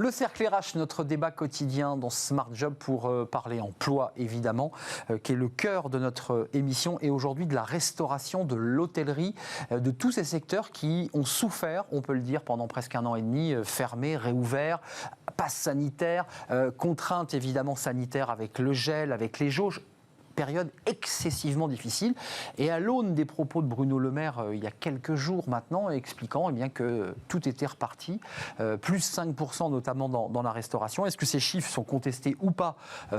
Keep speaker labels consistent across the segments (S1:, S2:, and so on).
S1: Le cercle RH, notre débat quotidien dans Smart Job pour parler emploi évidemment, qui est le cœur de notre émission, et aujourd'hui de la restauration, de l'hôtellerie, de tous ces secteurs qui ont souffert, on peut le dire, pendant presque 1 an et demi, fermés, réouverts, passe sanitaire, contraintes évidemment sanitaires avec le gel, avec les jauges. Période excessivement difficile, et à l'aune des propos de Bruno Le Maire il y a quelques jours maintenant, expliquant bien, que tout était reparti, plus 5% notamment dans la restauration. Est-ce que ces chiffres sont contestés ou pas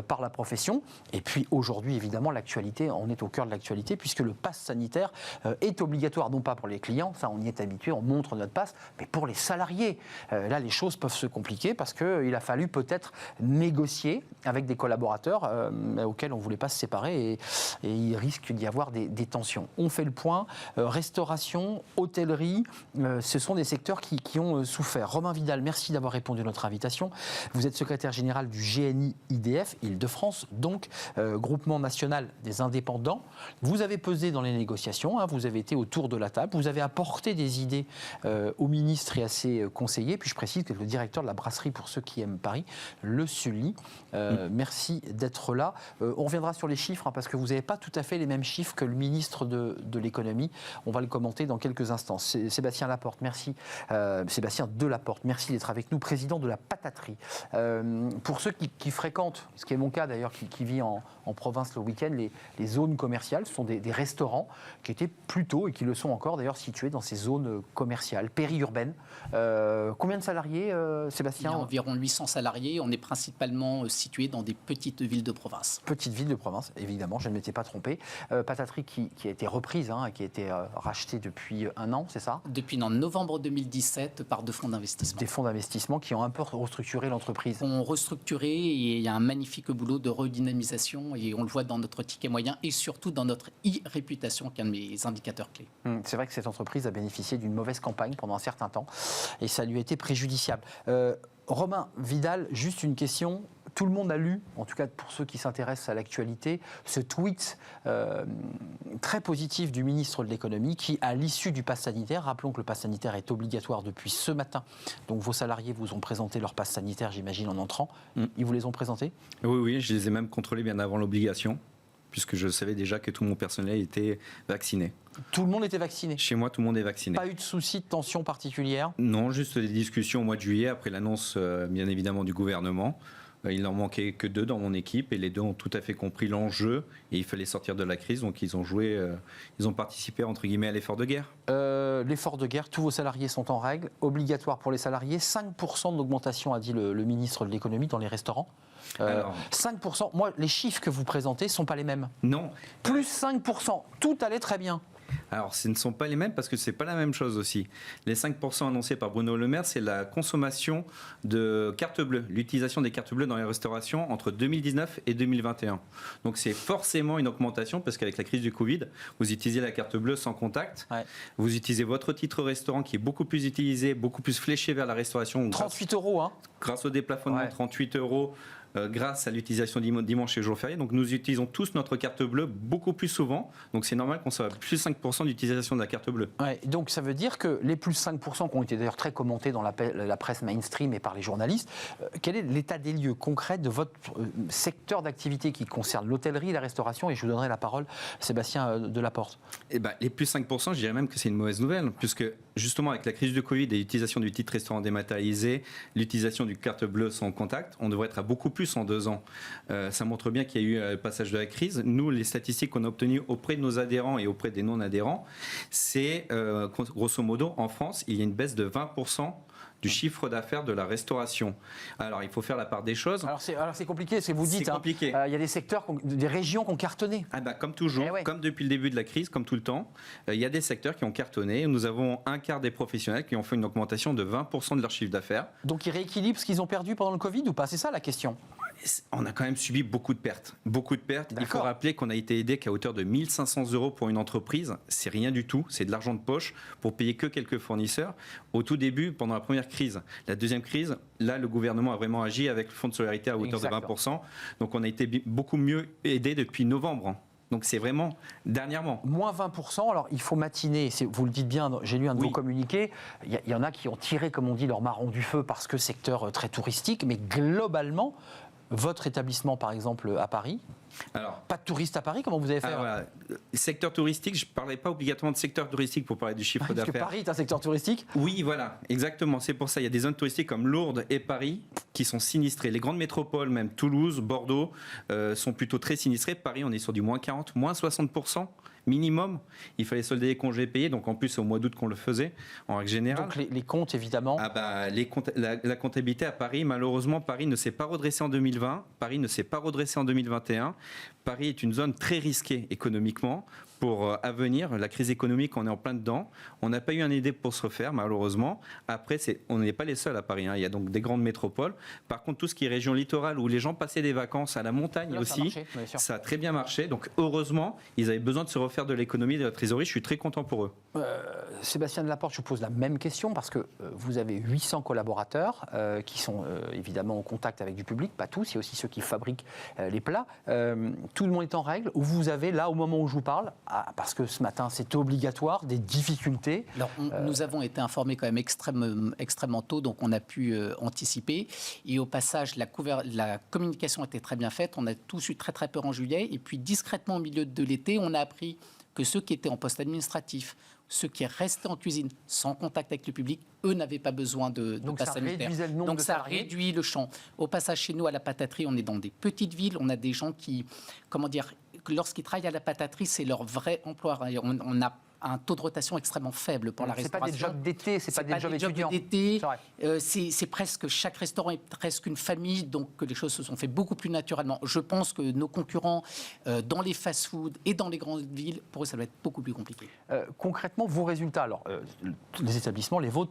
S1: par la profession? Et puis aujourd'hui évidemment l'actualité, on est au cœur de l'actualité puisque le pass sanitaire est obligatoire, non pas pour les clients, ça on y est habitué, on montre notre pass, mais pour les salariés. Là les choses peuvent se compliquer parce qu'il a fallu peut-être négocier avec des collaborateurs auxquels on ne voulait pas se séparer. Et il risque d'y avoir des tensions. On fait le point. Restauration, hôtellerie, ce sont des secteurs qui ont souffert. Romain Vidal, merci d'avoir répondu à notre invitation. Vous êtes secrétaire général du GNI-IDF, Île-de-France, donc groupement national des indépendants. Vous avez pesé dans les négociations, vous avez été autour de la table, vous avez apporté des idées au ministre et à ses conseillers. Puis je précise que le directeur de la brasserie, pour ceux qui aiment Paris, le Sully. Merci d'être là. On reviendra sur les chiffres, parce que vous n'avez pas tout à fait les mêmes chiffres que le ministre de l'économie. On va le commenter dans quelques instants. Sébastien Laporte, merci. Sébastien Delaporte, merci d'être avec nous, président de la Pataterie. Pour ceux qui fréquentent, ce qui est mon cas d'ailleurs, qui vit en province le week-end, les zones commerciales, ce sont des restaurants qui étaient plutôt, et qui le sont encore d'ailleurs, situés dans ces zones commerciales, périurbaines. Combien de salariés, Sébastien?
S2: Il y a environ 800 salariés. On est principalement situé dans des petites villes de province.
S1: Petites villes de province, évidemment, je ne m'étais pas trompé. Pataterie qui a été reprise, qui a été rachetée depuis 1 an, c'est ça?
S2: Depuis novembre 2017 par 2 fonds d'investissement.
S1: Des fonds d'investissement qui ont un peu restructuré l'entreprise.
S2: On restructuré, et il y a un magnifique boulot de redynamisation, et on le voit dans notre ticket moyen et surtout dans notre e-réputation, qui est un de mes indicateurs clés.
S1: C'est vrai que cette entreprise a bénéficié d'une mauvaise campagne pendant un certain temps et ça lui a été préjudiciable. Romain Vidal, juste une question. Tout le monde a lu, en tout cas pour ceux qui s'intéressent à l'actualité, ce tweet très positif du ministre de l'économie qui, à l'issue du pass sanitaire, rappelons que le pass sanitaire est obligatoire depuis ce matin, donc vos salariés vous ont présenté leur pass sanitaire, j'imagine, en entrant. Ils vous les ont présentés?
S3: Oui, je les ai même contrôlés bien avant l'obligation, puisque je savais déjà que tout mon personnel était vacciné.
S1: Tout le monde était vacciné?
S3: Chez moi, tout le monde est vacciné.
S1: Pas eu de soucis de tension particulière?
S3: Non, juste des discussions au mois de juillet, après l'annonce, bien évidemment, du gouvernement. Il n'en manquait que 2 dans mon équipe, et les 2 ont tout à fait compris l'enjeu, et il fallait sortir de la crise, donc ils ont participé, entre guillemets, à l'effort de guerre.
S1: L'effort de guerre, tous vos salariés sont en règle, obligatoire pour les salariés, 5% d'augmentation, a dit le ministre de l'économie, dans les restaurants. 5%, moi, les chiffres que vous présentez ne sont pas les mêmes.
S3: Non.
S1: Plus 5%, tout allait très bien.
S3: Alors, ce ne sont pas les mêmes parce que ce n'est pas la même chose aussi. Les 5% annoncés par Bruno Le Maire, c'est la consommation de cartes bleues, l'utilisation des cartes bleues dans les restaurations entre 2019 et 2021. Donc, c'est forcément une augmentation parce qu'avec la crise du Covid, vous utilisez la carte bleue sans contact. Ouais. Vous utilisez votre titre restaurant qui est beaucoup plus utilisé, beaucoup plus fléché vers la restauration.
S1: 38 €,
S3: grâce au déplafonnement, 38 €. Grâce à l'utilisation dimanche et jour férié. Donc nous utilisons tous notre carte bleue beaucoup plus souvent. Donc c'est normal qu'on soit à plus 5% d'utilisation de la carte bleue.
S1: Ouais, donc ça veut dire que les plus 5% qui ont été d'ailleurs très commentés dans la presse mainstream et par les journalistes, quel est l'état des lieux concret de votre secteur d'activité qui concerne l'hôtellerie et la restauration? Et je vous donnerai la parole, Sébastien Delaporte.
S3: Les plus 5%, je dirais même que c'est une mauvaise nouvelle, puisque justement avec la crise du Covid et l'utilisation du titre restaurant dématérialisé, l'utilisation du carte bleue sans contact, on devrait être à beaucoup plus en 2 ans. Ça montre bien qu'il y a eu un passage de la crise. Nous, les statistiques qu'on a obtenues auprès de nos adhérents et auprès des non-adhérents, c'est grosso modo, en France, il y a une baisse de 20% du chiffre d'affaires de la restauration. Alors, il faut faire la part des choses.
S1: Alors c'est compliqué, c'est vous dites. C'est compliqué. Il y a des secteurs, des régions qui ont cartonné.
S3: Comme toujours, comme depuis le début de la crise, comme tout le temps, il y a des secteurs qui ont cartonné. Nous avons un quart des professionnels qui ont fait une augmentation de 20% de leur chiffre d'affaires.
S1: Donc, ils rééquilibrent ce qu'ils ont perdu pendant le Covid ou pas? C'est ça la question.
S3: On a quand même subi beaucoup de pertes. Beaucoup de pertes. Il faut rappeler qu'on a été aidé qu'à hauteur de 1 500 € pour une entreprise. C'est rien du tout. C'est de l'argent de poche pour payer que quelques fournisseurs. Au tout début, pendant la première crise. La deuxième crise, là, le gouvernement a vraiment agi avec le fonds de solidarité à hauteur de 20%. Donc, on a été beaucoup mieux aidé depuis novembre. Donc c'est vraiment dernièrement.
S1: Moins 20%, alors il faut matiner, vous le dites bien, j'ai lu un de vos communiqués, il y en a qui ont tiré, comme on dit, leur marron du feu parce que secteur très touristique, mais globalement, votre établissement par exemple à Paris, alors, pas de touristes à Paris, comment vous avez fait
S3: voilà. Secteur touristique, je ne parlais pas obligatoirement de secteur touristique pour parler du chiffre d'affaires.
S1: Parce que Paris est un secteur touristique ?
S3: Oui, voilà, exactement. C'est pour ça. Il y a des zones touristiques comme Lourdes et Paris qui sont sinistrées. Les grandes métropoles, même Toulouse, Bordeaux, sont plutôt très sinistrées. Paris, on est sur du moins 40, moins 60%. Minimum, il fallait solder les congés payés, donc en plus c'est au mois d'août qu'on le faisait, en règle générale.
S1: Donc les comptes évidemment.
S3: La comptabilité à Paris, malheureusement, Paris ne s'est pas redressé en 2020, Paris ne s'est pas redressé en 2021. Paris est une zone très risquée économiquement. Pour à venir, la crise économique, on est en plein dedans. On n'a pas eu un aidé pour se refaire, malheureusement. Après, on n'est pas les seuls à Paris. Il y a donc des grandes métropoles. Par contre, tout ce qui est région littorale, où les gens passaient des vacances à la montagne aussi, ça a très bien marché. Donc, heureusement, ils avaient besoin de se refaire de l'économie, de la trésorerie. Je suis très content pour eux.
S1: Sébastien Delaporte, je vous pose la même question parce que vous avez 800 collaborateurs qui sont évidemment en contact avec du public, pas tous, il y a aussi ceux qui fabriquent les plats. Tout le monde est en règle, ou vous avez là, au moment où je vous parle, parce que ce matin c'était obligatoire, des difficultés.
S2: Alors, nous avons été informés quand même extrêmement tôt, donc on a pu anticiper. Et au passage, la communication était très bien faite. On a tous eu très très peur en juillet. Et puis discrètement au milieu de l'été, on a appris que ceux qui étaient en poste administratif, ceux qui restaient en cuisine sans contact avec le public, eux n'avaient pas besoin de passe sanitaire. Donc ça réduit le champ. Au passage, chez nous, à la pataterie, on est dans des petites villes. On a des gens qui, lorsqu'ils travaillent à la pataterie, c'est leur vrai emploi. On a un taux de rotation extrêmement faible pour la restauration.
S1: C'est pas des jobs d'été, c'est pas des jobs étudiants.
S2: C'est presque, chaque restaurant est presque une famille, donc les choses se sont fait beaucoup plus naturellement. Je pense que nos concurrents dans les fast-food et dans les grandes villes, pour eux, ça va être beaucoup plus compliqué.
S1: Concrètement, vos résultats, alors les établissements, les vôtres,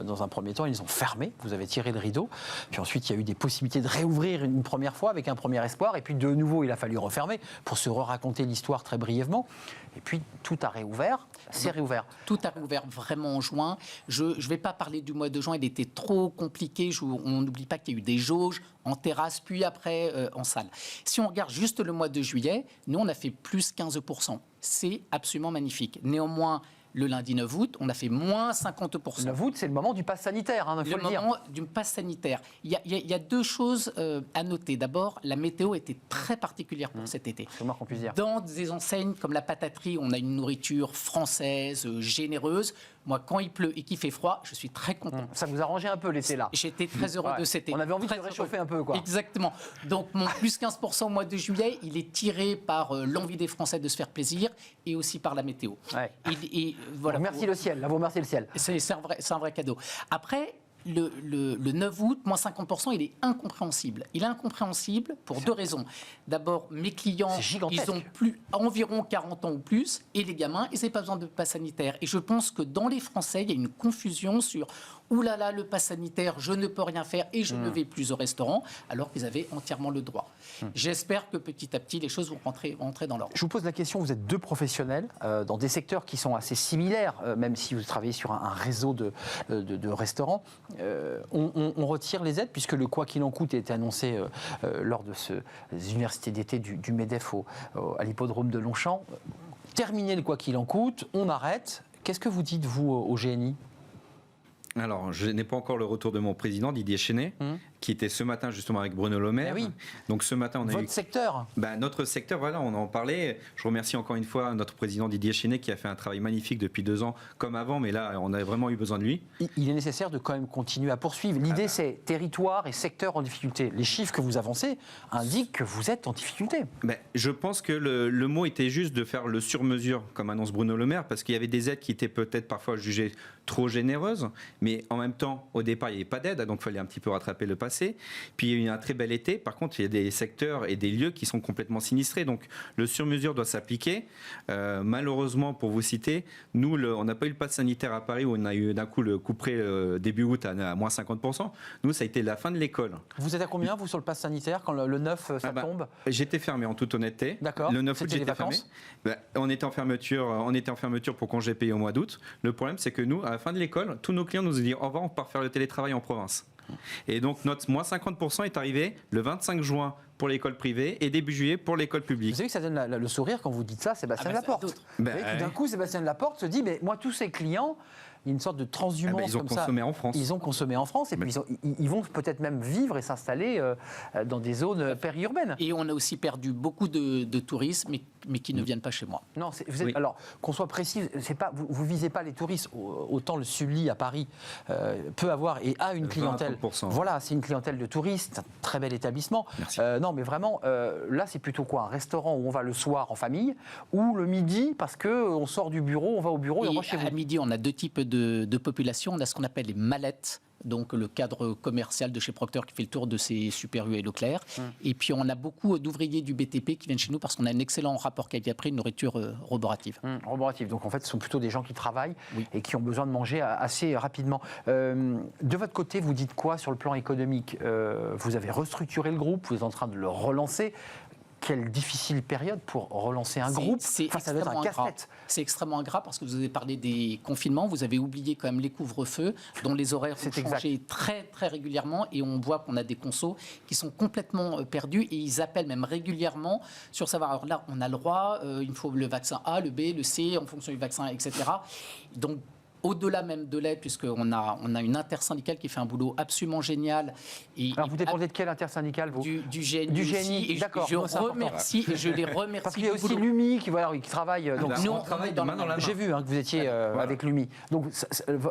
S1: dans un premier temps, ils ont fermé, vous avez tiré le rideau, puis ensuite il y a eu des possibilités de réouvrir une première fois avec un premier espoir, et puis de nouveau il a fallu refermer pour se raconter l'histoire très brièvement, et puis tout a réouvert, c'est réouvert.
S2: Tout a réouvert vraiment en juin. Je ne vais pas parler du mois de juin, il était trop compliqué, on n'oublie pas qu'il y a eu des jauges en terrasse, puis après en salle. Si on regarde juste le mois de juillet, nous on a fait plus 15%, c'est absolument magnifique. Néanmoins, le lundi 9 août, on a fait moins 50%.
S1: Le 9 août, c'est le moment du pass sanitaire, il faut le dire.
S2: Le moment du pass sanitaire. Il y a deux choses à noter. D'abord, la météo était très particulière pour cet été.
S1: C'est moi qu'on puisse dire.
S2: Dans des enseignes comme la pataterie, on a une nourriture française, généreuse. Moi, quand il pleut et qu'il fait froid, je suis très content.
S1: Ça vous arrangeait un peu l'été là.
S2: J'étais très heureux de cet été.
S1: On avait envie de se réchauffer un peu, quoi.
S2: Exactement. Donc mon plus 15% au mois de juillet, il est tiré par l'envie des Français de se faire plaisir et aussi par la météo.
S1: Ouais.
S2: Et voilà.
S1: Merci le ciel. Là, vous remerciez le ciel.
S2: C'est un vrai cadeau. Après. Le 9 août, moins 50%, il est incompréhensible. Il est incompréhensible pour deux raisons. D'abord, mes clients, ils ont environ 40 ans ou plus, et les gamins, ils n'ont pas besoin de passe sanitaire. Et je pense que dans les Français, il y a une confusion sur « Ouh là là, le passe sanitaire, je ne peux rien faire et je ne vais plus au restaurant », alors qu'ils avaient entièrement le droit. J'espère que petit à petit, les choses vont rentrer dans l'ordre.
S1: Je vous pose la question, vous êtes deux professionnels dans des secteurs qui sont assez similaires, même si vous travaillez sur un réseau de restaurants. On retire les aides, puisque le quoi qu'il en coûte a été annoncé lors de ces universités d'été du MEDEF à l'hippodrome de Longchamp. Terminer le quoi qu'il en coûte, on arrête. Qu'est-ce que vous dites, vous, au GNI ?
S3: Alors, je n'ai pas encore le retour de mon président, Didier Chenet, qui était ce matin justement avec Bruno Le Maire.
S1: Oui.
S3: Donc ce matin, on a
S1: Votre secteur
S3: notre secteur, voilà, on en parlait. Je remercie encore une fois notre président Didier Chenet qui a fait un travail magnifique depuis 2 ans, comme avant, mais là, on a vraiment eu besoin de lui.
S1: Il est nécessaire de quand même continuer à poursuivre. L'idée, c'est territoire et secteur en difficulté. Les chiffres que vous avancez indiquent que vous êtes en difficulté.
S3: Je pense que le mot était juste de faire le sur-mesure, comme annonce Bruno Le Maire, parce qu'il y avait des aides qui étaient peut-être parfois jugées trop généreuses, mais en même temps, au départ, il n'y avait pas d'aide, donc il fallait un petit peu rattraper le passé. Puis il y a eu un très bel été. Par contre, il y a des secteurs et des lieux qui sont complètement sinistrés. Donc le sur-mesure doit s'appliquer. Malheureusement, pour vous citer, nous, on n'a pas eu le pass sanitaire à Paris où on a eu d'un coup le couperet début août à moins 50%. Nous, ça a été la fin de l'école.
S1: Vous êtes à combien, vous, sur le pass sanitaire, quand le 9, ça tombe ?
S3: J'étais fermé, en toute honnêteté.
S1: D'accord.
S3: Le 9 août, j'étais fermé. On était en fermeture pour congé payé au mois d'août. Le problème, c'est que nous, à la fin de l'école, tous nos clients nous ont dit « Au revoir, on part faire le télétravail en province ». Et donc notre moins 50% est arrivé le 25 juin pour l'école privée et début juillet pour l'école publique.
S1: Vous savez que ça donne le sourire quand vous dites ça, Sébastien Laporte. Vous voyez, tout d'un coup, Sébastien Laporte se dit, mais moi, tous ces clients, il y a une sorte de transhumance
S3: ils ont
S1: comme ça.
S3: consommé en France.
S1: Ils ont consommé en France et puis ils vont peut-être même vivre et s'installer dans des zones périurbaines.
S2: Et on a aussi perdu beaucoup de touristes, mais qui ne viennent pas chez moi.
S1: Non, alors qu'on soit précis, vous visez pas les touristes. Autant le Sully à Paris peut avoir et a une clientèle.
S3: 20%.
S1: Voilà, c'est une clientèle de touristes, c'est un très bel établissement. Non, mais vraiment, là, c'est plutôt quoi? Un restaurant où on va le soir en famille ou le midi parce qu'on sort du bureau, on va au bureau et on va chez vous.
S2: À midi, on a deux types de population. On a ce qu'on appelle les mallettes, donc le cadre commercial de chez Procter qui fait le tour de ses Super U et Leclerc. Et puis on a beaucoup d'ouvriers du BTP qui viennent chez nous parce qu'on a un excellent rapport qualité-prix, une nourriture roborative.
S1: Roborative, donc en fait ce sont plutôt des gens qui travaillent et qui ont besoin de manger assez rapidement. De votre côté, vous dites quoi sur le plan économique? Vous avez restructuré le groupe, vous êtes en train de le relancer. Quelle difficile période pour relancer un groupe. Ça doit être un casse-tête.
S2: C'est extrêmement ingrat parce que vous avez parlé des confinements, vous avez oublié quand même les couvre-feux dont les horaires ont changé très très régulièrement et on voit qu'on a des consos qui sont complètement perdus et ils appellent même régulièrement sur savoir. Alors là, on a le droit, il faut le vaccin A, le B, le C en fonction du vaccin, etc. Donc au-delà même de l'aide, puisqu'on a une intersyndicale qui fait un boulot absolument génial.
S1: Alors vous dépendez de quel intersyndicale, vous?
S2: Du GNI.
S1: Du GNI, d'accord.
S2: Je remercie et je les remercie.
S1: Parce qu'il y a aussi l'UMI qui travaille. Donc,
S3: nous, on travaille de main dans la main.
S1: J'ai vu que vous étiez avec l'UMI. Donc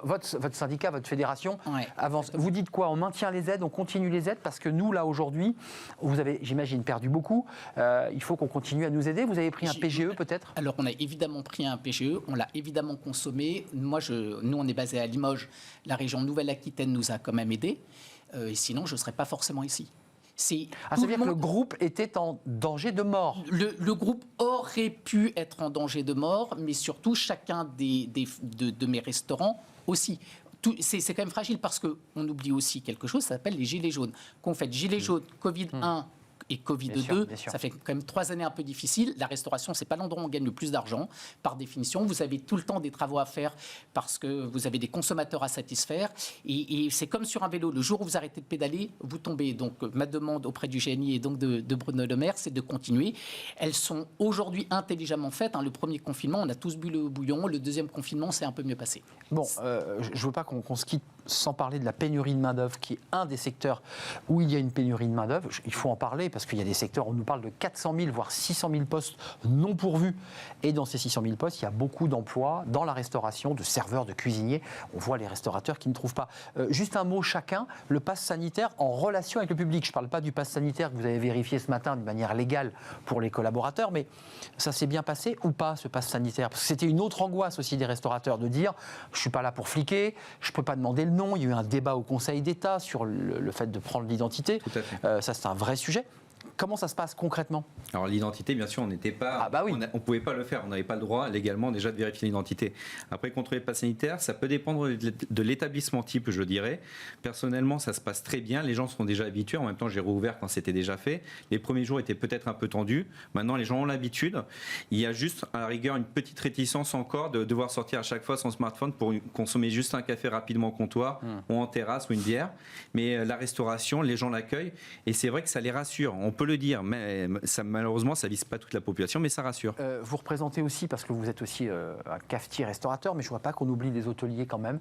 S1: votre syndicat, votre fédération avance. Vous dites quoi? On maintient les aides, on continue les aides parce que nous, là, aujourd'hui, vous avez, j'imagine, perdu beaucoup. Il faut qu'on continue à nous aider. Vous avez pris un PGE peut-être?
S2: Alors on a évidemment pris un PGE, on l'a évidemment consommé. Nous, on est basé à Limoges. La région Nouvelle-Aquitaine nous a quand même aidés. Et sinon, je ne serais pas forcément ici.
S1: Ça veut dire que le groupe était en danger de mort.
S2: Le groupe aurait pu être en danger de mort, mais surtout chacun de mes restaurants aussi. C'est quand même fragile parce qu'on oublie aussi quelque chose, ça s'appelle les gilets jaunes. Qu'on fait gilets jaunes, Covid 1 et Covid 2, ça fait quand même 3 années un peu difficiles. La restauration, c'est pas l'endroit où on gagne le plus d'argent, par définition. Vous avez tout le temps des travaux à faire parce que vous avez des consommateurs à satisfaire. Et c'est comme sur un vélo. Le jour où vous arrêtez de pédaler, vous tombez. Donc ma demande auprès du GNI et donc de Bruno Le Maire, c'est de continuer. Elles sont aujourd'hui intelligemment faites. Le premier confinement, on a tous bu le bouillon. Le deuxième confinement, c'est un peu mieux passé.
S1: Bon, je ne veux pas qu'on se quitte sans parler de la pénurie de main-d'œuvre, qui est un des secteurs où il y a une pénurie de main-d'œuvre. Il faut en parler parce qu'il y a des secteurs où on nous parle de 400 000, voire 600 000 postes non pourvus. Et dans ces 600 000 postes, il y a beaucoup d'emplois dans la restauration, de serveurs, de cuisiniers. On voit les restaurateurs qui ne trouvent pas. Juste un mot chacun, le pass sanitaire en relation avec le public. Je ne parle pas du pass sanitaire que vous avez vérifié ce matin de manière légale pour les collaborateurs, mais ça s'est bien passé ou pas, ce pass sanitaire? Parce que c'était une autre angoisse aussi des restaurateurs de dire « je ne suis pas là pour fliquer, je ne peux pas demander le nom ». Il y a eu un débat au Conseil d'État sur le fait de prendre l'identité.
S3: Tout à fait.
S1: Ça, c'est un vrai sujet. Comment ça se passe concrètement?
S3: Alors l'identité, bien sûr, on n'était pas, on pouvait pas le faire, on n'avait pas le droit légalement déjà de vérifier l'identité. Après, contrôler le pass sanitaire, ça peut dépendre de l'établissement type, je dirais. Personnellement, ça se passe très bien, les gens sont déjà habitués. En même temps, j'ai rouvert quand c'était déjà fait. Les premiers jours étaient peut-être un peu tendus. Maintenant, les gens ont l'habitude. Il y a juste, à la rigueur, une petite réticence encore de devoir sortir à chaque fois son smartphone pour consommer juste un café rapidement au comptoir ou en terrasse ou une bière. Mais la restauration, les gens l'accueillent et c'est vrai que ça les rassure. On peut le dire, mais ça, malheureusement, ça ne vise pas toute la population, mais ça rassure.
S1: Vous représentez aussi, parce que vous êtes aussi un cafetier-restaurateur, mais je ne vois pas qu'on oublie les hôteliers quand même.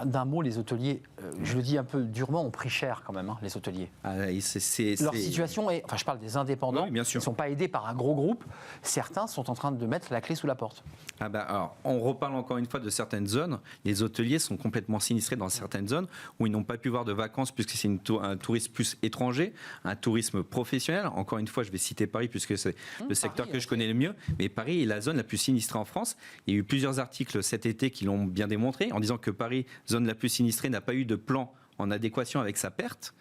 S1: D'un mot, les hôteliers, je le dis un peu durement, ont pris cher quand même, les hôteliers. Leur situation est, enfin je parle des indépendants,
S3: oui, bien sûr.
S1: Ils ne sont pas aidés par un gros groupe. Certains sont en train de mettre la clé sous la porte.
S3: Alors, on reparle encore une fois de certaines zones. Les hôteliers sont complètement sinistrés dans certaines zones où ils n'ont pas pu voir de vacances puisque c'est un tourisme plus étranger, un tourisme professionnel. Encore une fois, je vais citer Paris puisque c'est le secteur que je connais le mieux. Mais Paris est la zone la plus sinistrée en France. Il y a eu plusieurs articles cet été qui l'ont bien démontré en disant que Paris, zone la plus sinistrée, n'a pas eu de plan en adéquation avec sa perte.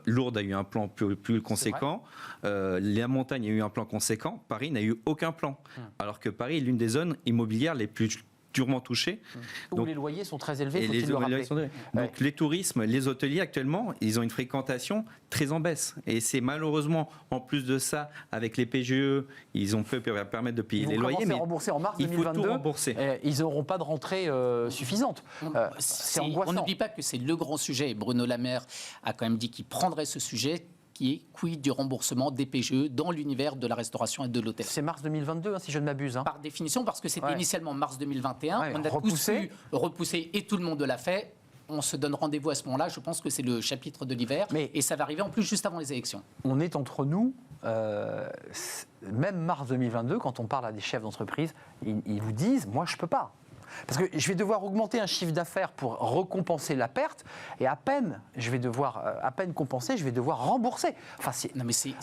S3: Lourdes a eu un plan plus conséquent. La montagne a eu un plan conséquent. Paris n'a eu aucun plan. Alors que Paris est l'une des zones immobilières les plus durement touchés.
S1: Où les loyers sont très élevés,
S3: Et
S1: faut-il le rappeler.
S3: Donc les tourismes, les hôteliers actuellement, ils ont une fréquentation très en baisse. Et c'est malheureusement, en plus de ça, avec les PGE, ils ont pu permettre de payer les loyers.
S1: Mais rembourser en mars
S3: il faut
S1: 2022.
S3: tout rembourser.
S1: Ils n'auront pas de rentrée suffisante. C'est angoissant.
S2: On n'oublie pas que c'est le grand sujet. Et Bruno Le Maire a quand même dit qu'il prendrait ce sujet, qui est quid du remboursement des PGE dans l'univers de la restauration et de l'hôtel.
S1: C'est mars 2022, si je ne m'abuse.
S2: Par définition, parce que c'était initialement mars 2021.
S1: Ouais,
S2: on a tous pu repousser et tout le monde l'a fait. On se donne rendez-vous à ce moment-là. Je pense que c'est le chapitre de l'hiver. Et ça va arriver en plus juste avant les élections.
S1: On est entre nous. Même mars 2022, quand on parle à des chefs d'entreprise, ils vous disent, moi je ne peux pas. Parce que je vais devoir augmenter un chiffre d'affaires pour récompenser la perte, et à peine compenser, je vais devoir rembourser. Enfin,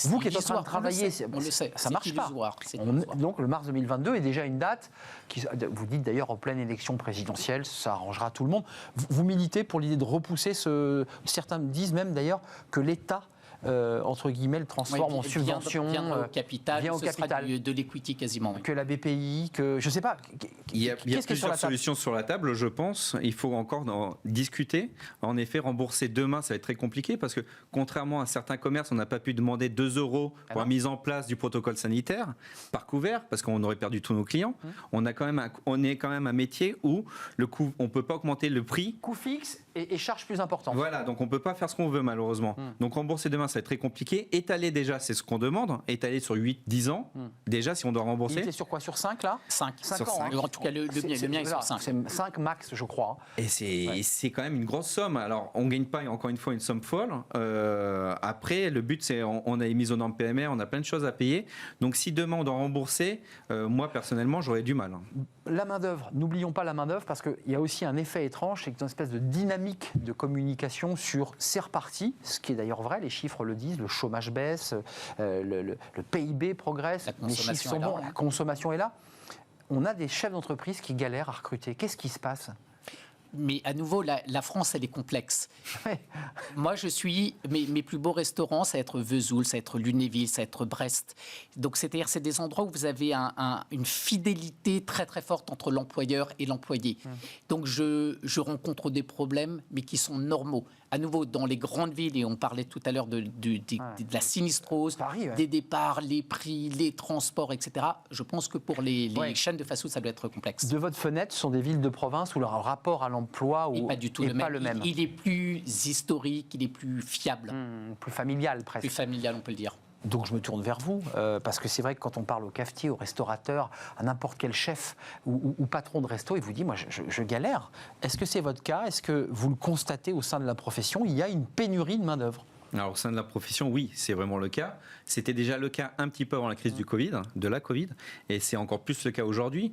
S1: vous qui êtes en train de travailler,
S2: on le sait,
S1: ça ne marche pas.
S2: Donc
S1: Donc le mars 2022 est déjà une date, vous dites d'ailleurs en pleine élection présidentielle, ça arrangera tout le monde. Vous militez pour l'idée de repousser certains disent même d'ailleurs que l'État entre guillemets, le transforme en subvention.
S2: Vient au capital, sera de l'equity quasiment.
S1: Que la BPI, que je ne sais pas.
S3: Il y a plusieurs solutions sur la table, je pense. Il faut encore en discuter. En effet, rembourser demain, ça va être très compliqué parce que contrairement à certains commerces, on n'a pas pu demander 2 € pour la mise en place du protocole sanitaire par couvert parce qu'on aurait perdu tous nos clients. On est quand même un métier où on ne peut pas augmenter le prix.
S1: Coût fixe et charge plus importante.
S3: Voilà, donc on ne peut pas faire ce qu'on veut malheureusement. Donc rembourser demain, ça va être très compliqué. Étaler déjà, c'est ce qu'on demande. Étaler sur 8-10 ans, déjà si on doit rembourser.
S1: Il était sur quoi? Sur 5 là?
S2: 5
S1: sur
S2: ans.
S1: 5.
S2: En tout cas, le mien est sur 5.
S1: C'est 5 max, je crois.
S3: Et c'est quand même une grosse somme. Alors, on ne gagne pas, encore une fois, une somme folle. Après, le but, c'est on a les mises aux normes PMR, on a plein de choses à payer. Donc, si demain, on doit rembourser, moi, personnellement, j'aurais du mal.
S1: La main-d'œuvre, n'oublions pas la main-d'œuvre parce qu'il y a aussi un effet étrange, c'est une espèce de dynamique de communication sur ces repartis, ce qui est d'ailleurs vrai, les chiffres le disent, le chômage baisse, le PIB progresse, les chiffres sont bons, la consommation est là. On a des chefs d'entreprise qui galèrent à recruter. Qu'est-ce qui se passe ?
S2: Mais à nouveau, la France, elle est complexe. Moi, mes plus beaux restaurants, ça va être Vesoul, ça va être Lunéville, ça va être Brest. Donc, c'est-à-dire, c'est des endroits où vous avez une fidélité très, très forte entre l'employeur et l'employé. Donc, je rencontre des problèmes, mais qui sont normaux. À nouveau, dans les grandes villes, et on parlait tout à l'heure de la sinistrose, Paris, des départs, les prix, les transports, etc. Je pense que pour les chaînes de fast-food, ça doit être complexe.
S1: De votre fenêtre, ce sont des villes de province où leur rapport à l'emploi
S2: n'est pas du tout le même. Il est plus historique, il est plus fiable.
S1: Plus familial, presque.
S2: Plus familial, on peut le dire.
S1: Donc je me tourne vers vous, parce que c'est vrai que quand on parle au cafetier, au restaurateur, à n'importe quel chef ou patron de resto, il vous dit, moi je galère. Est-ce que c'est votre cas? Est-ce que vous le constatez au sein de la profession? Il y a une pénurie de main-d'œuvre.
S3: Alors, au sein de la profession, oui, c'est vraiment le cas. C'était déjà le cas un petit peu avant la crise de la Covid, et c'est encore plus le cas aujourd'hui.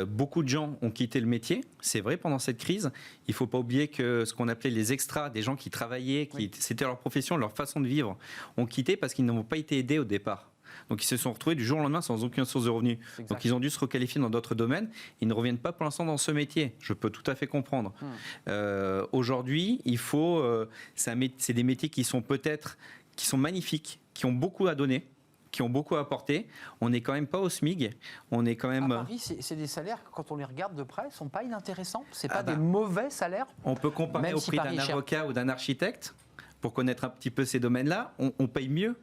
S3: Beaucoup de gens ont quitté le métier, c'est vrai, pendant cette crise. Il ne faut pas oublier que ce qu'on appelait les extras, des gens qui travaillaient, c'était leur profession, leur façon de vivre, ont quitté parce qu'ils n'ont pas été aidés au départ. Donc ils se sont retrouvés du jour au lendemain sans aucune source de revenus. Donc ils ont dû se requalifier dans d'autres domaines. Ils ne reviennent pas pour l'instant dans ce métier. Je peux tout à fait comprendre. Aujourd'hui, c'est des métiers qui sont magnifiques, qui ont beaucoup à donner, qui ont beaucoup à apporter. On n'est quand même pas au SMIC. On est quand même.
S1: À Paris, c'est des salaires quand on les regarde de près, sont pas inintéressants. C'est pas des mauvais salaires.
S3: On peut comparer au prix d'un avocat ou d'un architecte pour connaître un petit peu ces domaines-là. On paye mieux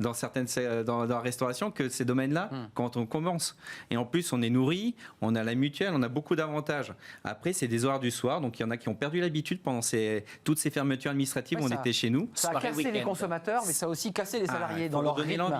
S3: dans la restauration que ces domaines-là quand on commence. Et en plus, on est nourri, on a la mutuelle, on a beaucoup d'avantages. Après, c'est des horaires du soir, donc il y en a qui ont perdu l'habitude pendant toutes ces fermetures administratives où on était chez nous.
S1: Ça a cassé les consommateurs, mais ça a aussi cassé les salariés dans leur rythme.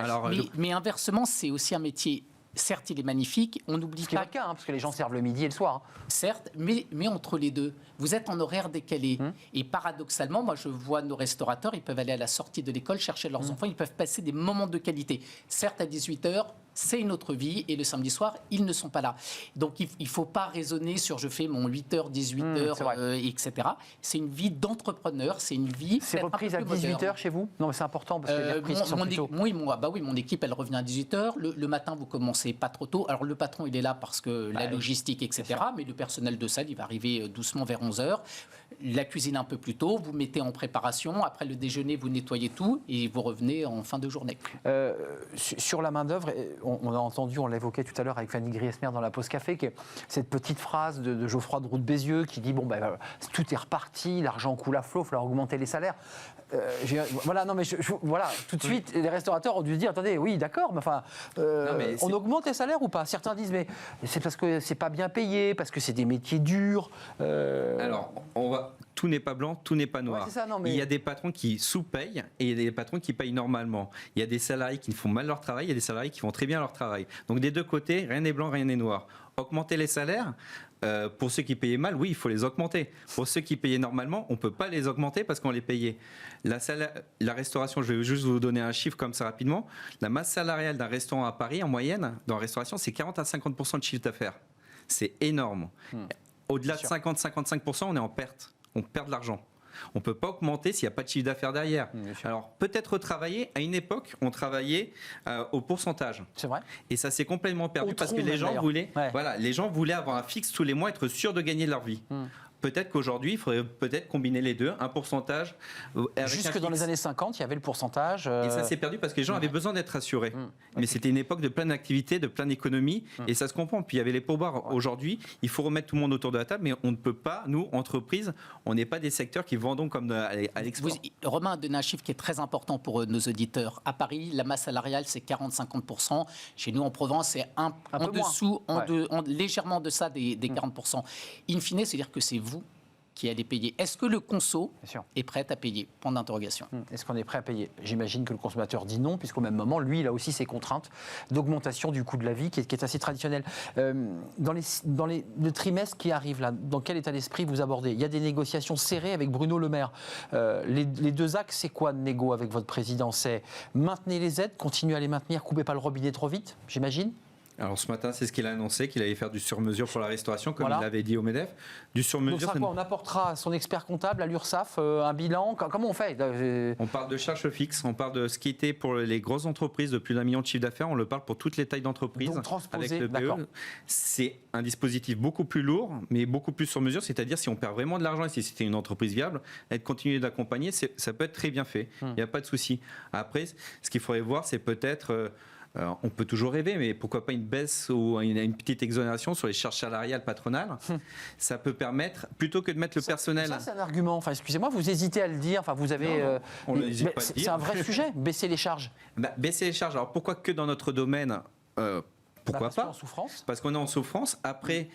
S3: L'envie.
S2: Mais inversement, c'est aussi un métier. Certes, il est magnifique. On n'oublie pas.
S1: C'est le cas, parce que les gens servent le midi et le soir.
S2: Certes, mais entre les deux, vous êtes en horaire décalé. Et paradoxalement, moi, je vois nos restaurateurs, ils peuvent aller à la sortie de l'école chercher leurs enfants, ils peuvent passer des moments de qualité. Certes, à 18h, c'est une autre vie, et le samedi soir, ils ne sont pas là. Donc, il ne faut pas raisonner sur je fais mon 8h, 18h, etc. C'est une vie d'entrepreneur, c'est une vie.
S1: C'est reprise à 18h chez vous? Non, mais c'est important parce que les reprises sont plus tôt.
S2: Mon équipe, elle revient à 18h. Le matin, vous commencez pas trop tôt. Alors, le patron, il est là parce que la logistique, etc. Mais le personnel de salle, il va arriver doucement vers 11h. La cuisine un peu plus tôt, vous mettez en préparation. Après le déjeuner, vous nettoyez tout et vous revenez en fin de journée.
S1: Sur la main-d'œuvre, on a entendu, on l'évoquait tout à l'heure avec Fanny Griesmer dans la pause café, cette petite phrase de Geoffroy de Roux de Bézieux qui dit tout est reparti, l'argent coule à flot, il va falloir augmenter les salaires. Voilà, non mais voilà, tout de suite, les restaurateurs ont dû se dire, attendez, oui, d'accord, mais enfin, on augmente les salaires ou pas? Certains disent, mais c'est parce que c'est pas bien payé, parce que c'est des métiers durs.
S3: Alors, tout n'est pas blanc, tout n'est pas noir.
S1: Ouais, c'est ça, non, mais...
S3: Il y a des patrons qui sous-payent et il y a des patrons qui payent normalement. Il y a des salariés qui font mal leur travail, il y a des salariés qui font très bien leur travail. Donc des deux côtés, rien n'est blanc, rien n'est noir. Augmenter les salaires, pour ceux qui payaient mal, oui, il faut les augmenter. Pour ceux qui payaient normalement, on ne peut pas les augmenter parce qu'on les payait. La restauration, je vais juste vous donner un chiffre comme ça rapidement. La masse salariale d'un restaurant à Paris, en moyenne, dans la restauration, c'est 40 à 50% de chiffre d'affaires. C'est énorme. Au-delà de 50-55%, on est en perte. On perd de l'argent. On ne peut pas augmenter s'il n'y a pas de chiffre d'affaires derrière. Alors, peut-être retravailler. À une époque, on travaillait au pourcentage.
S1: C'est vrai.
S3: Et ça s'est complètement perdu parce que les gens voulaient, les gens voulaient avoir un fixe tous les mois, être sûrs de gagner leur vie. Peut-être qu'aujourd'hui, il faudrait peut-être combiner les deux, un pourcentage.
S1: Jusque dans les années 50, il y avait le pourcentage.
S3: Et ça s'est perdu parce que les gens avaient besoin d'être assurés. Mais c'était une époque de plein d'activités, de plein d'économies, et ça se comprend. Puis il y avait les pourboires. Aujourd'hui, il faut remettre tout le monde autour de la table, mais on ne peut pas, nous, entreprises, on n'est pas des secteurs qui vendons comme à l'export.
S2: Romain a donné un chiffre qui est très important pour nos auditeurs. À Paris, la masse salariale, c'est 40-50%. Chez nous, en Provence, c'est en dessous, légèrement en deçà des 40%. In fine, c'est-à-dire que c'est vous qui allez payer. Est-ce que le conso est prêt à payer? Point d'interrogation.
S1: Est-ce qu'on est prêt à payer? J'imagine que le consommateur dit non, puisqu'au même moment, lui, il a aussi ses contraintes d'augmentation du coût de la vie qui est assez traditionnelle. Dans le trimestre qui arrive, là, dans quel état d'esprit vous abordez? Il y a des négociations serrées avec Bruno Le Maire. Les deux axes, c'est quoi de négo avec votre président? C'est maintenir les aides, continuer à les maintenir, coupez pas le robinet trop vite, j'imagine?
S3: Alors ce matin, c'est ce qu'il a annoncé, qu'il allait faire du sur-mesure pour la restauration, comme il l'avait dit au MEDEF. Du sur-mesure.
S1: Donc ça, quoi, on apportera à son expert comptable, à l'URSSAF, un bilan. Comment on fait?
S3: On parle de charges fixes, on parle de ce qui était pour les grosses entreprises de plus d'1 million de chiffre d'affaires, on le parle pour toutes les tailles d'entreprise.
S1: Donc transposé,
S3: avec le PE. C'est un dispositif beaucoup plus lourd, mais beaucoup plus sur mesure, c'est-à-dire si on perd vraiment de l'argent et si c'était une entreprise viable, être continué d'accompagner, ça peut être très bien fait. Il n'y a pas de souci. Après, ce qu'il faudrait voir, c'est peut-être... on peut toujours rêver, mais pourquoi pas une baisse ou une petite exonération sur les charges salariales patronales? Ça peut permettre, plutôt que de mettre le personnel...
S1: Ça, c'est un argument. Enfin, excusez-moi, vous hésitez à le dire. Enfin, vous avez...
S3: Non, on n'hésite pas à le dire.
S1: C'est un vrai sujet, baisser les charges.
S3: Baisser les charges. Alors, pourquoi que dans notre domaine pourquoi pas?
S1: Parce qu'on est en souffrance.
S3: Parce qu'on est en souffrance. Après,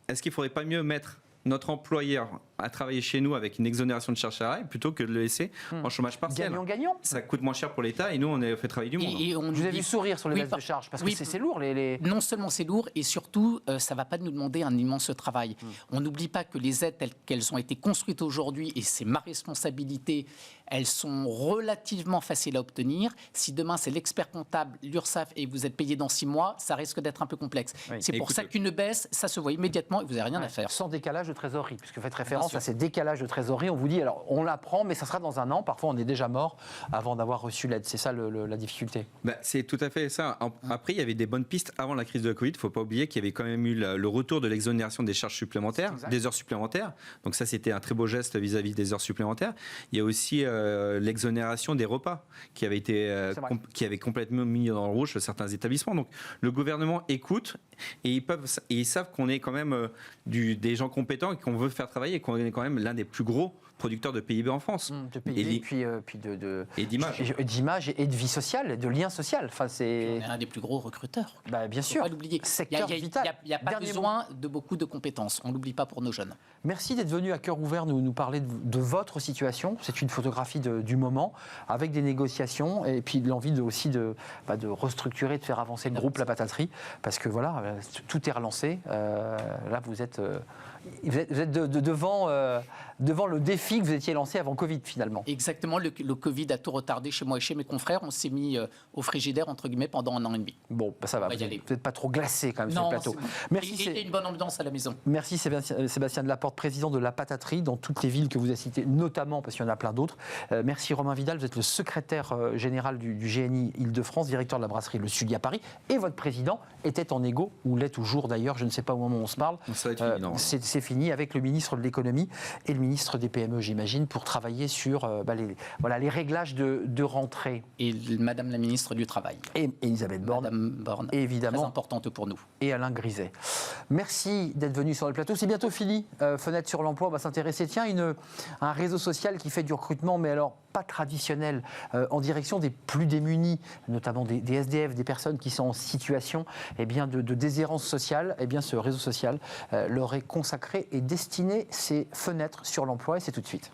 S3: est-ce qu'il ne faudrait pas mieux mettre notre employeur à travailler chez nous avec une exonération de charges salariales plutôt que de le laisser en chômage partiel?
S1: Gagnant-gagnant.
S3: Ça coûte moins cher pour l'État et nous, on a fait travailler du monde.
S1: Vous avez vu sourire sur les baisses de charges parce que c'est lourd.
S2: Non seulement c'est lourd et surtout, ça ne va pas nous demander un immense travail. On n'oublie pas que les aides telles qu'elles ont été construites aujourd'hui, et c'est ma responsabilité, elles sont relativement faciles à obtenir. Si demain c'est l'expert comptable, l'URSSAF et vous êtes payé dans 6 mois, ça risque d'être un peu complexe. C'est pour ça qu'une baisse, ça se voit immédiatement et vous n'avez rien à faire.
S1: Sans décalage de trésorerie, puisque vous faites référence à ces décalages de trésorerie. On vous dit, alors on l'apprend, mais ça sera dans un an. Parfois, on est déjà mort avant d'avoir reçu l'aide. C'est ça la difficulté.
S3: C'est tout à fait ça. Après, il y avait des bonnes pistes avant la crise de la Covid. Il ne faut pas oublier qu'il y avait quand même eu le retour de l'exonération des charges supplémentaires, des heures supplémentaires. Donc ça, c'était un très beau geste vis-à-vis des heures supplémentaires. Il y a aussi l'exonération des repas qui avait complètement mis dans le rouge certains établissements. Donc le gouvernement écoute et ils savent qu'on est quand même des gens compétents et qu'on veut faire travailler et qu'on est quand même l'un des plus gros producteurs de PIB en France.
S1: De PIB,
S3: et d'image.
S1: D'image et de vie sociale, de lien social. Enfin,
S2: on est un des plus gros recruteurs.
S1: Bien sûr.
S2: Faut pas l'oublier.
S1: Secteur vital.
S2: Il n'y a pas besoin de beaucoup de compétences. On ne l'oublie pas pour nos jeunes.
S1: Merci d'être venu à cœur ouvert nous parler de votre situation. C'est une photographie du moment, avec des négociations et puis l'envie aussi de restructurer, de faire avancer le groupe La Pataterie. Parce que voilà, tout est relancé. Là, vous êtes devant le défi que vous étiez lancé avant Covid, finalement.
S2: Exactement. Le Covid a tout retardé chez moi et chez mes confrères. On s'est mis au frigidaire, entre guillemets, pendant 1 an et demi.
S1: Bon, ça va. Vous n'êtes pas trop glacé, quand même, sur le plateau.
S2: Merci. Et une bonne ambiance à la maison.
S1: Merci, Sébastien Delaporte, président de La Pataterie, dans toutes les villes que vous avez citées, notamment, parce qu'il y en a plein d'autres. Merci, Romain Vidal. Vous êtes le secrétaire général du GNI Île-de-France, directeur de la brasserie Le Sudi à Paris. Et votre président était en égo, ou l'est toujours d'ailleurs, je ne sais pas au moment où on se parle.
S3: Ça va être fini, non.
S1: C'est fini avec le ministre de l'économie et le ministre des PME. PME, j'imagine, pour travailler sur les réglages de rentrée.
S2: Et Madame la ministre du Travail.
S1: Et Elisabeth Borne.
S2: Madame Borne,
S1: évidemment.
S2: très importante pour nous.
S1: Et Alain Griset. Merci d'être venu sur le plateau. C'est bientôt fini. Fenêtre sur l'emploi, on va s'intéresser, un réseau social qui fait du recrutement, mais alors pas traditionnel, en direction des plus démunis, notamment des SDF, des personnes qui sont en situation de déshérence sociale. Ce réseau social leur est consacré et destiné ces fenêtres sur l'emploi, et c'est tout de suite.